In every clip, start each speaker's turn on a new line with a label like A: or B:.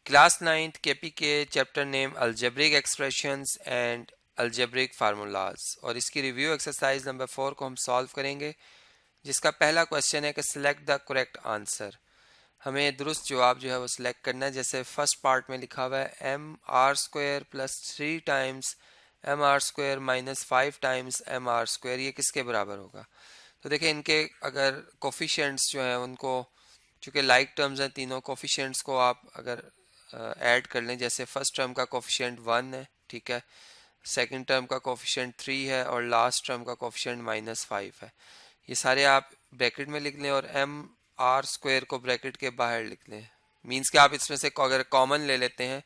A: Class 9th KPK chapter name algebraic expressions and algebraic formulas, और इसकी review exercise number 4 को हम solve करेंगे, जिसका पहला क्वेश्चन है कि सिलेक्ट द करेक्ट आंसर। हमें दुरुस्त जवाब जो है वो सिलेक्ट करना है। जैसे फर्स्ट पार्ट में लिखा हुआ है M R square plus 3 times M R square minus 5 times M R square, ये किसके बराबर होगा? तो देखिए इनके अगर कोफिशिएंट्स जो हैं उनको, चूँकि लाइक टर्म्स हैं तीनों, कोफिशिएंट्स को आप अगर ऐड कर लें, जैसे फर्स्ट टर्म का कोफिशिएंट 1 है, ठीक है, सेकंड टर्म का कोफिशिएंट 3 है और लास्ट टर्म का कोफिशिएंट -5 है। ये सारे आप ब्रैकेट में लिख लें और एम आर स्क्वायर को ब्रैकेट के बाहर लिख लें। मीन्स कि आप इसमें से अगर कॉमन ले लेते हैं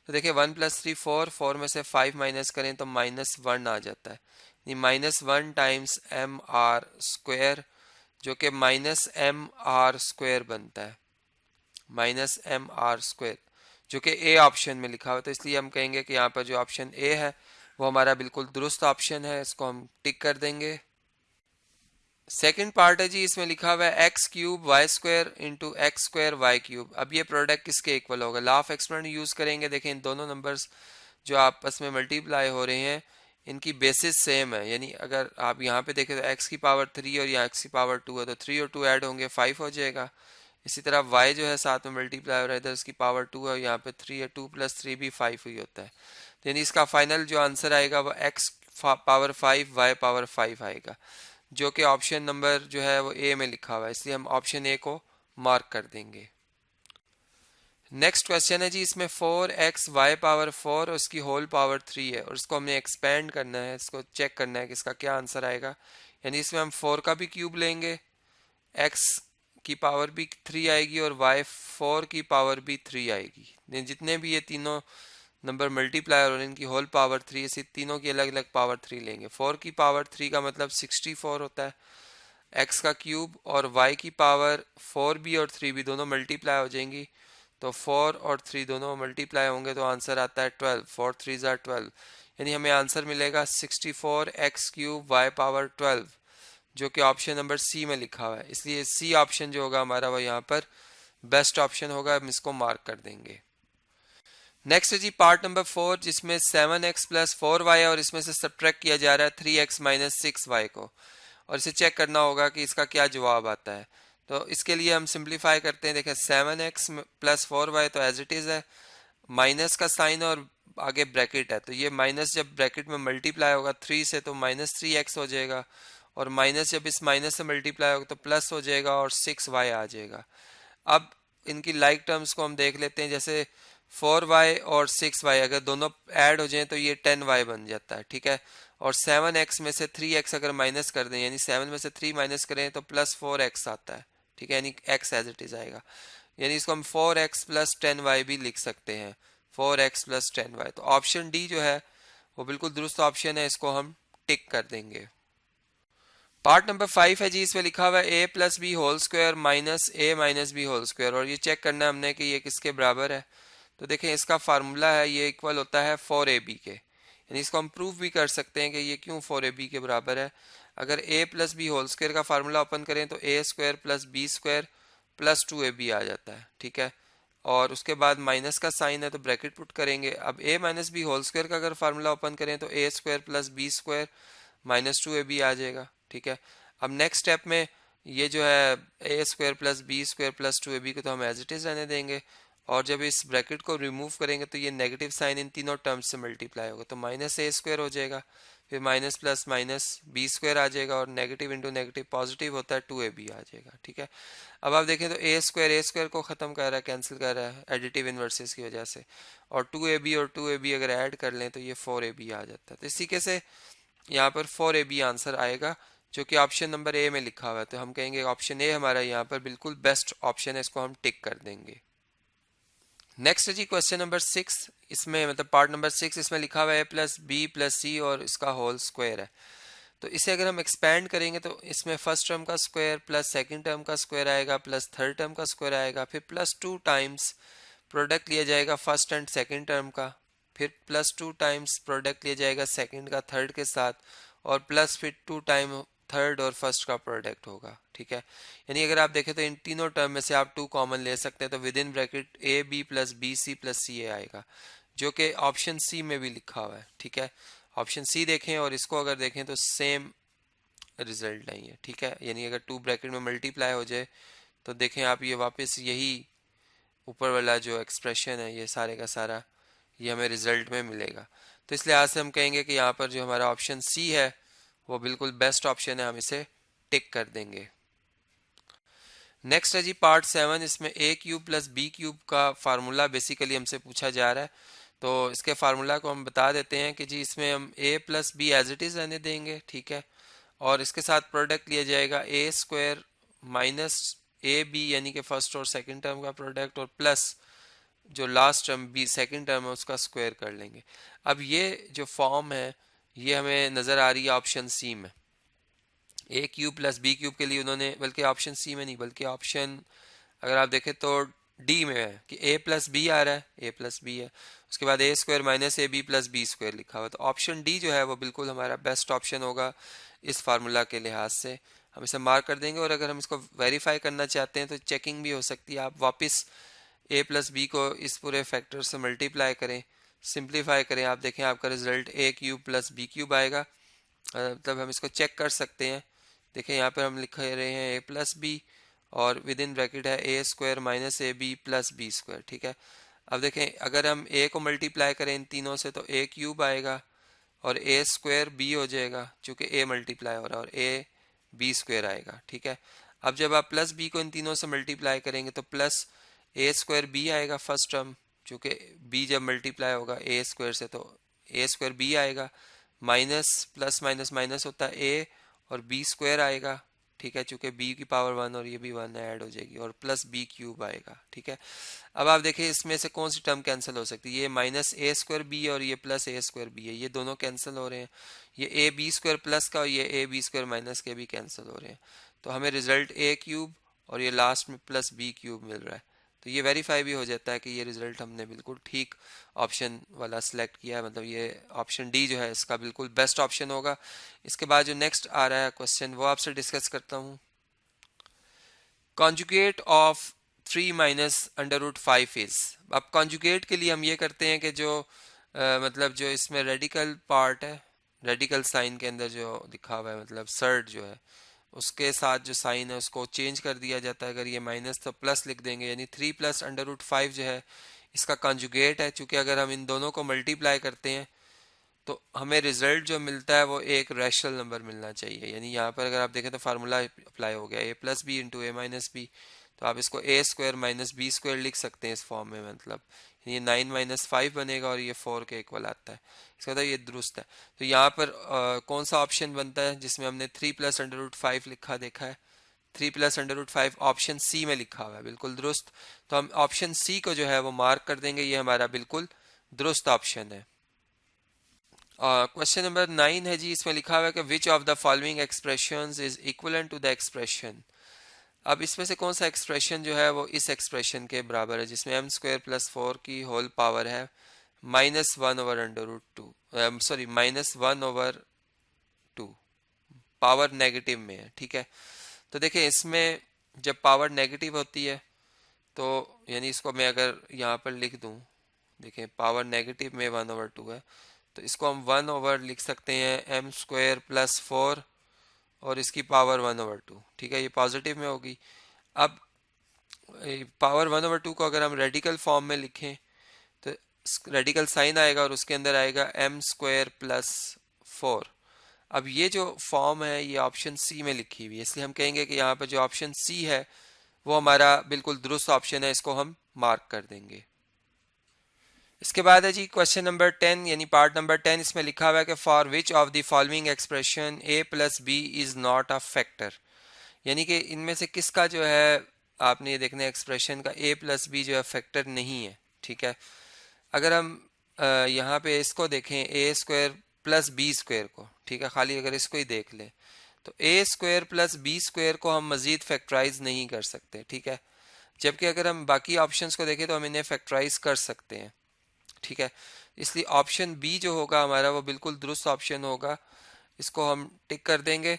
A: तो देखिए 1 + 3 4, 4 में से 5 माइनस करें तो -1 आ जाता है, -1 टाइम्स एम आर स्क्वायर, जो कि -mr² बनता है, -mr², जो कि ए ऑप्शन में लिखा हुआ है। तो इसलिए हम कहेंगे कि यहाँ पर जो ऑप्शन ए है वो हमारा बिल्कुल दुरुस्त ऑप्शन है, इसको हम टिक कर देंगे। सेकंड पार्ट है जी, इसमें लिखा हुआ है x³ y² into x² y³। अब ये प्रोडक्ट किसके इक्वल होगा? लॉ ऑफ एक्सपोनेंट यूज करेंगे। देखें इन दोनों नंबर्स जो आपस में मल्टीप्लाई हो रहे हैं इनकी बेसिस सेम है, यानी अगर आप यहाँ पे देखें तो x की पावर 3 और यहाँ x की पावर 2 है, तो 3 और 2 ऐड होंगे 5 हो जाएगा। इसी तरह y जो है साथ में मल्टीप्लाई हो रहा है, इधर इसकी पावर 2 है और यहाँ पे 3 है, 2 + 3 भी 5 ही होता है। तो यानी इसका फाइनल जो आंसर आएगा वो x पावर 5 y पावर 5 आएगा, जो कि ऑप्शन नंबर जो है वो ए में लिखा हुआ है, इसलिए हम ऑप्शन ए को मार्क कर देंगे। नेक्स्ट क्वेश्चन है जी, इसमें 4x y पावर 4 और उसकी होल पावर 3 है और इसको हमने एक्सपेंड करना है, इसको चेक करना है कि इसका क्या आंसर आएगा। यानी इसमें हम 4 का भी क्यूब लेंगे, x की पावर भी 3 आएगी और y 4 की पावर भी 3 आएगी। जितने भी ये तीनों नंबर मल्टीप्लाई और इनकी होल पावर 3, इसी तीनों की अलग अलग पावर 3 लेंगे। 4 की पावर 3 का मतलब 64 होता है, x का क्यूब, और y की पावर 4 भी और 3 भी दोनों मल्टीप्लाई हो जाएंगी, तो 4 और 3 दोनों मल्टीप्लाई होंगे तो आंसर आता है 12, 4 3 are 12, यानी हमें आंसर मिलेगा 64x³ y पावर 12, जो कि ऑप्शन नंबर सी में लिखा हुआ है। इसलिए सी ऑप्शन जो होगा हमारा वो यहाँ पर बेस्ट ऑप्शन होगा, हम इसको मार्क कर देंगे। नेक्स्ट है जी पार्ट नंबर 4, जिसमें 7x + 4y और इसमें से सब्ट्रैक्ट किया जा रहा है 3x - 6y को, और इसे चेक करना होगा कि इसका क्या जवाब आता है। तो इसके लिए हम सिंप्लीफाई करते हैं। देखें 7x + 4y तो एज इट इज़ है, माइनस का साइन और आगे ब्रैकेट है, तो ये माइनस जब ब्रैकेट में मल्टीप्लाई होगा 3 से तो -3x हो जाएगा, और माइनस जब इस माइनस से मल्टीप्लाई होगा तो प्लस हो जाएगा और 6y आ जाएगा। अब इनकी लाइक टर्म्स को हम देख लेते हैं, जैसे 4y और 6y अगर दोनों ऐड हो जाएं तो ये 10y बन जाता है, ठीक है। और 7x में से 3x अगर माइनस कर दें, यानी 7 में से 3 माइनस करें तो +4x आता है, ठीक है, यानी x एज इट इज आएगा। यानी इसको हम 4x + 10y भी लिख सकते हैं, 4x + 10y। तो ऑप्शन डी जो है वो बिल्कुल दुरुस्त ऑप्शन है, इसको हम टिक कर देंगे। पार्ट नंबर 5 है जी, इसमें लिखा हुआ है a+b² माइनस a - b², और ये चेक करना है हमने कि ये किसके बराबर है। तो देखें इसका फार्मूला है, ये इक्वल होता है 4ab के, यानी इसको हम प्रूव भी कर सकते हैं कि ये क्यों 4ab के बराबर है। अगर a+b² का फार्मूला ओपन करें तो a² + b² + 2ab आ जाता है, ठीक है, और उसके बाद माइनस का साइन है तो ब्रैकेट पुट करेंगे। अब a - b² का अगर फार्मूला ओपन करें तो a² + b² - 2ab आ जाएगा, ठीक है। अब नेक्स्ट स्टेप में ये जो है a² + b² + 2ab को तो हम एज इट इज रहने देंगे, और जब इस ब्रैकेट को रिमूव करेंगे तो ये नेगेटिव साइन इन तीनों टर्म्स से मल्टीप्लाई होगा, तो -a² हो जाएगा, फिर माइनस प्लस माइनस b² आ जाएगा, और नेगेटिव इंटू नेगेटिव पॉजिटिव होता है 2ab आ जाएगा, ठीक है। अब आप देखें तो a² को ख़त्म कर रहा है, कैंसिल कर रहा है एडिटिव इन्वर्सेस की वजह से, और 2ab और 2ab अगर ऐड कर लें तो ये 4ab आ जाता है। तो इसी के से यहाँ पर 4ab आंसर आएगा, जो कि ऑप्शन नंबर ए में लिखा हुआ है। तो हम कहेंगे ऑप्शन ए हमारा यहाँ पर बिल्कुल बेस्ट ऑप्शन है, इसको हम टिक कर देंगे। नेक्स्ट है जी क्वेश्चन नंबर 6, इसमें मतलब पार्ट नंबर 6, इसमें लिखा हुआ है a+b + c और इसका होल स्क्वायर है। तो इसे अगर हम एक्सपेंड करेंगे तो इसमें फर्स्ट टर्म का स्क्वायर प्लस सेकंड टर्म का स्क्वायर आएगा प्लस थर्ड टर्म का स्क्वायर आएगा, फिर +2 टाइम्स प्रोडक्ट लिया जाएगा फर्स्ट एंड सेकंड टर्म का, फिर +2 टाइम्स प्रोडक्ट लिया जाएगा सेकंड का थर्ड के साथ, और प्लस फिर 2 टाइम थर्ड और फर्स्ट का प्रोडक्ट होगा, ठीक है। यानी अगर आप देखें तो इन तीनों टर्म में से आप टू कॉमन ले सकते हैं, तो within bracket A B plus B C plus C A आएगा, जो कि ऑप्शन सी में भी लिखा हुआ है, ठीक है। ऑप्शन सी देखें और इसको अगर देखें तो सेम रिजल्ट नहीं है, ठीक है। यानी अगर टू ब्रैकेट में मल्टीप्लाई हो जाए तो देखें आप ये वापस यही ऊपर वाला जो एक्सप्रेशन है ये सारे का सारा ये हमें रिजल्ट में मिलेगा। तो इस लिहाज से हम कहेंगे कि यहाँ पर जो हमारा ऑप्शन सी है वो बिल्कुल बेस्ट ऑप्शन है, हम इसे टिक कर देंगे। नेक्स्ट है जी पार्ट 7, इसमें ए क्यूब प्लस बी क्यूब का फार्मूला बेसिकली हमसे पूछा जा रहा है। तो इसके फार्मूला को हम बता देते हैं कि जी इसमें हम A plus B as it is रहने देंगे, ठीक है। और इसके साथ प्रोडक्ट लिया जाएगा A square minus A B यानी कि फर्स्ट और सेकंड टर्म का प्रोडक्ट, और प्लस जो last term B second term है उसका स्क्वायर कर लेंगे। अब ये जो फॉर्म है ये हमें नज़र आ रही है ऑप्शन सी में। ए क्यूब प्लस बी क्यूब के लिए उन्होंने, बल्कि ऑप्शन सी में नहीं बल्कि ऑप्शन अगर आप देखें तो डी में है कि ए प्लस बी आ रहा है, ए प्लस बी है, उसके बाद A square minus A B plus B square लिखा हुआ। तो ऑप्शन डी जो है वो बिल्कुल हमारा बेस्ट ऑप्शन होगा इस फार्मूला के लिहाज से, हम इसे मार्क कर देंगे। और अगर हम इसको वेरीफाई करना चाहते हैं तो चेकिंग भी हो सकती है, आप वापस ए प्लस बी को इस पूरे फैक्टर से मल्टीप्लाई करें, सिंप्लीफाई करें, आप देखें आपका रिजल्ट ए क्यूब प्लस बी क्यूब आएगा। तब हम इसको चेक कर सकते हैं। देखें यहाँ पर हम लिख रहे हैं ए प्लस बी और विद इन ब्रैकेट है A square minus A B plus B square, ठीक है। अब देखें अगर हम ए को मल्टीप्लाई करें इन तीनों से तो ए क्यूब आएगा और ए स्क्वायर बी हो जाएगा चूँकि ए मल्टीप्लाई हो रहा है, और ए बी स्क्वायर आएगा, ठीक है। अब जब आप प्लस बी को इन तीनों से मल्टीप्लाई करेंगे तो प्लस ए स्क्वायर बी आएगा फर्स्ट टर्म, चूँकि बी जब मल्टीप्लाई होगा ए स्क्वायर से तो ए स्क्वायर बी आएगा, माइनस प्लस माइनस माइनस होता है ए और बी स्क्वायर आएगा, ठीक है, चूँकि बी की पावर 1 और ये भी 1 ऐड हो जाएगी, और प्लस बी क्यूब आएगा, ठीक है। अब आप देखिए इसमें से कौन सी टर्म कैंसिल हो सकती है, ये माइनस ए स्क्वायर बी और ये प्लस ए स्क्वायर बी है, ये दोनों कैंसिल हो रहे हैं। ये ए बी स्क्वायर प्लस का और ये ए बी स्क्वायर माइनस के भी कैंसिल हो रहे हैं। तो हमें रिजल्ट ए क्यूब और ये लास्ट में प्लस बी क्यूब मिल रहा है। तो ये वेरीफाई भी हो जाता है कि ये रिजल्ट हमने बिल्कुल ठीक ऑप्शन वाला सिलेक्ट किया है, मतलब ये ऑप्शन डी जो है इसका बिल्कुल बेस्ट ऑप्शन होगा। इसके बाद जो नेक्स्ट आ रहा है क्वेश्चन वो आपसे डिस्कस करता हूँ। Conjugate of 3 minus under root 5 is. अब कॉन्जुगेट के लिए हम ये करते हैं कि जो मतलब जो इसमें रेडिकल पार्ट है, रेडिकल साइन के अंदर जो लिखा हुआ है मतलब सर्ड जो है उसके साथ जो साइन है उसको चेंज कर दिया जाता है। अगर ये माइनस तो प्लस लिख देंगे, यानी 3 प्लस अंडर रूट 5 जो है इसका कॉन्जुगेट है। चूँकि अगर हम इन दोनों को मल्टीप्लाई करते हैं तो हमें रिजल्ट जो मिलता है वो एक रैशनल नंबर मिलना चाहिए। यानी यहाँ पर अगर आप देखें तो फार्मूला अप्लाई हो गया ए प्लस बी इंटू ए माइनस बी, तो आप इसको ए स्क्वायर माइनस बी स्क्वायर लिख सकते हैं इस फॉर्म में, मतलब ये 9 माइनस 5 बनेगा और ये 4 के इक्वल आता है, इसका मतलब ये दुरुस्त है। तो यहाँ पर कौन सा ऑप्शन बनता है जिसमें हमने 3 प्लस अंडर रूट 5 लिखा देखा है, 3 plus under root 5 option C में लिखा हुआ है, बिल्कुल दुरुस्त। तो हम ऑप्शन सी को जो है वो मार्क कर देंगे, ये हमारा बिल्कुल दुरुस्त ऑप्शन है। क्वेश्चन नंबर 9 है जी, इसमें लिखा हुआ है कि which of the following expressions is equivalent to the expression. अब इसमें से कौन सा एक्सप्रेशन जो है वो इस एक्सप्रेशन के बराबर है जिसमें एम स्क्वायर प्लस 4 की होल पावर है minus 1 over under root 2, sorry minus 1 over 2, power negative में है, ठीक है। तो देखिए इसमें जब पावर नेगेटिव होती है तो यानी इसको मैं अगर यहाँ पर लिख दूँ, देखें पावर नेगेटिव में 1 ओवर 2 है, तो इसको हम 1 ओवर लिख सकते हैं एम स्क्वायर प्लस 4 और इसकी पावर 1 ओवर 2, ठीक है, ये पॉजिटिव में होगी। अब पावर 1 ओवर 2 को अगर हम रेडिकल फॉर्म में लिखें तो रेडिकल साइन आएगा और उसके अंदर आएगा एम स्क्वायर प्लस 4। अब ये जो फॉर्म है ये ऑप्शन सी में लिखी हुई है, इसलिए हम कहेंगे कि यहाँ पर जो ऑप्शन सी है वो हमारा बिल्कुल दुरुस्त ऑप्शन है, इसको हम मार्क कर देंगे। इसके बाद है जी क्वेश्चन नंबर 10 यानी पार्ट नंबर 10, इसमें लिखा हुआ है कि for which of the following expression A plus B is not a factor. यानी कि इनमें से किसका जो है आपने ये देखना है एक्सप्रेशन का ए प्लस बी जो है फैक्टर नहीं है, ठीक है। अगर हम यहाँ पे इसको देखें ए स्क्वायर प्लस बी स्क्वायर को, ठीक है, खाली अगर इसको ही देख लें तो ए स्क्वायर प्लस बी स्क्वायर को हम मजीद फैक्टराइज नहीं कर सकते, ठीक है। जबकि अगर हम बाकी ऑप्शंस को देखें तो हम इन्हें फैक्टराइज कर सकते हैं, ठीक है। इसलिए ऑप्शन बी जो होगा हमारा वो बिल्कुल दुरुस्त ऑप्शन होगा, इसको हम टिक कर देंगे।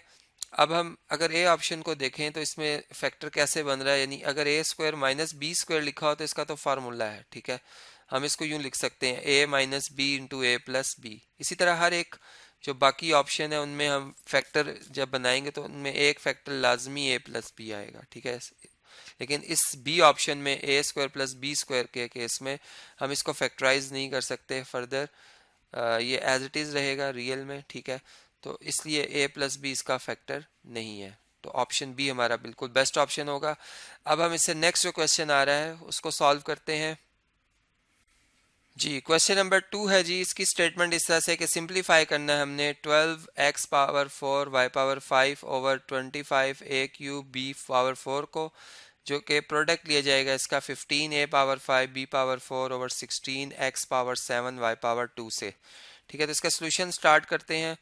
A: अब हम अगर ए ऑप्शन को देखें तो इसमें फैक्टर कैसे बन रहा है, यानी अगर ए स्क्वायर माइनस बी स्क्वायर लिखा हो तो इसका तो फार्मूला है, ठीक है। हम इसको यूं लिख सकते हैं ए माइनस बी इंटू ए प्लस बी। इसी तरह हर एक जो बाकी ऑप्शन है उनमें हम फैक्टर जब बनाएंगे तो उनमें एक फैक्टर लाजमी ए प्लस बी आएगा, ठीक है। लेकिन इस बी ऑप्शन में ए स्क्वायर प्लस बी स्क्वायर के केस में हम इसको फैक्टराइज नहीं कर सकते फर्दर, ये एज इट इज़ रहेगा रियल में, ठीक है। तो इसलिए a प्लस बी इसका फैक्टर नहीं है, तो ऑप्शन बी हमारा बिल्कुल बेस्ट ऑप्शन होगा। अब हम इससे नेक्स्ट जो क्वेश्चन आ रहा है उसको सॉल्व करते हैं। जी क्वेश्चन नंबर 2 है जी, इसकी स्टेटमेंट इस तरह से कि सिंप्लीफाई करना है हमने 12x power 4 y power 5 over 25 a cube b power 4 को, जो कि प्रोडक्ट लिया जाएगा इसका 15 a power 5 b power 4 over 16 x power 7 y power 2 से, ठीक है। तो इसका सोल्यूशन स्टार्ट करते हैं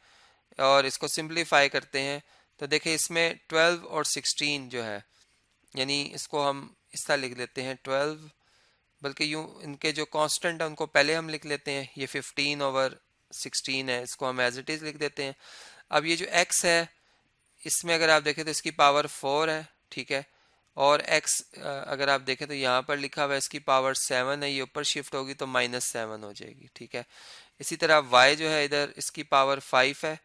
A: और इसको सिंप्लीफाई करते हैं। तो देखिए इसमें 12 और 16 जो है, यानी इसको हम इस तरह लिख लेते हैं 12, बल्कि यूं इनके जो कांस्टेंट है उनको पहले हम लिख लेते हैं, ये 15 ओवर 16 है, इसको हम एज इट इज़ लिख देते हैं। अब ये जो x है इसमें अगर आप देखें तो इसकी पावर 4 है, ठीक है। और x अगर आप देखें तो यहाँ पर लिखा हुआ है इसकी पावर 7 है, ये ऊपर शिफ्ट होगी तो -7 हो जाएगी, ठीक है। इसी तरह y जो है इधर इसकी पावर 5 है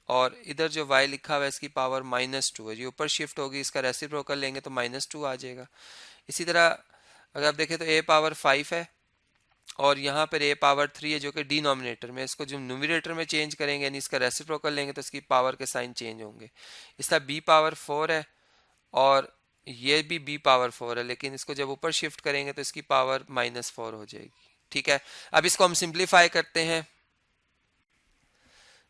A: और इधर जो y लिखा हुआ है इसकी पावर -2 है, ये ऊपर शिफ्ट होगी, इसका रेसिप्रोकल लेंगे तो -2 आ जाएगा। इसी तरह अगर आप देखें तो a पावर 5 है और यहाँ पर a पावर 3 है जो कि डिनोमिनेटर में, इसको जो न्यूमरेटर में चेंज करेंगे यानी इसका रेसिप्रोकल लेंगे तो इसकी पावर के साइन चेंज होंगे। इस तरह b पावर 4 है और ये भी b पावर 4 है, लेकिन इसको जब ऊपर शिफ्ट करेंगे तो इसकी पावर -4 हो जाएगी, ठीक है। अब इसको हम सिंप्लीफाई करते हैं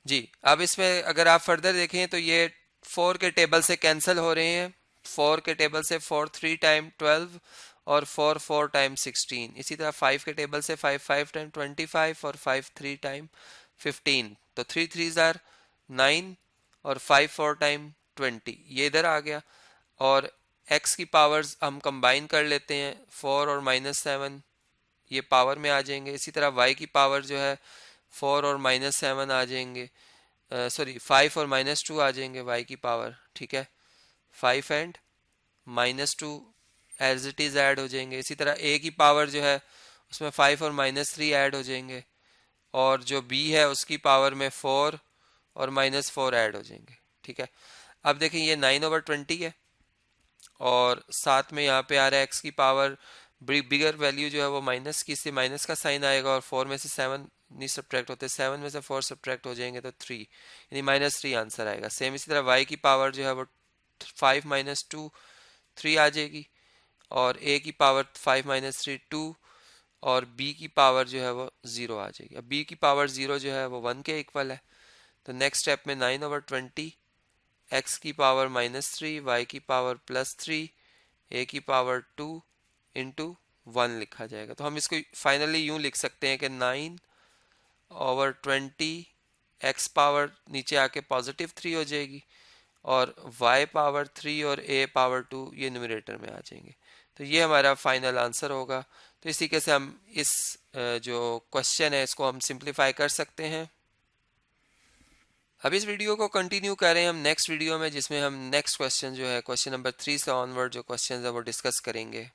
A: जी। अब इसमें अगर आप फर्दर देखें तो ये 4 के टेबल से कैंसिल हो रहे हैं, 4 के टेबल से 4 3 टाइम 12 और 4 4 टाइम 16। इसी तरह 5 के टेबल से 5 5 टाइम 25 और 5 3 टाइम 15। तो 3 3 आर 9 और 5 4 टाइम 20, ये इधर आ गया। और x की पावर्स हम कंबाइन कर लेते हैं, 4 और -7 ये पावर में आ जाएंगे। इसी तरह y की पावर जो है 4 और -7 आ जाएंगे, सॉरी 5 और -2 आ जाएंगे y की पावर, ठीक है। 5 and -2 as it is add हो जाएंगे। इसी तरह a की पावर जो है उसमें 5 और -3 ऐड हो जाएंगे और जो b है उसकी पावर में 4 और -4 ऐड हो जाएंगे, ठीक है। अब देखें ये 9/20 है और साथ में यहाँ पे आ रहा है x की पावर बिगर वैल्यू जो है वो माइनस की, इससे माइनस का साइन आएगा और 4 में से 7 नहीं सब्ट्रैक्ट होते, 7 में से 4 सब्ट्रैक्ट हो जाएंगे तो 3, यानी -3 आंसर आएगा। सेम इसी तरह y की पावर जो है वो 5 -2 3 आ जाएगी और a की पावर 5 -3 2 और b की पावर जो है वो 0 आ जाएगी। अब b की पावर 0 जो है वो 1 के इक्वल है। तो नेक्स्ट स्टेप में 9/20 x की पावर -3 y की पावर +3 a की पावर 2 इंटू 1 लिखा जाएगा। तो हम इसको फाइनली यूं लिख सकते हैं कि 9/20 x पावर नीचे आके +3 हो जाएगी और y पावर 3 और a पावर 2 ये न्यूमरेटर में आ जाएंगे। तो ये हमारा फाइनल आंसर होगा। तो इस तरीके से हम इस जो क्वेश्चन है इसको हम सिंप्लीफाई कर सकते हैं। अब इस वीडियो को कंटिन्यू करें हम नेक्स्ट वीडियो में, जिसमें हम नेक्स्ट क्वेश्चन जो है क्वेश्चन नंबर 3 से ऑनवर्ड जो क्वेश्चन है वो डिस्कस करेंगे।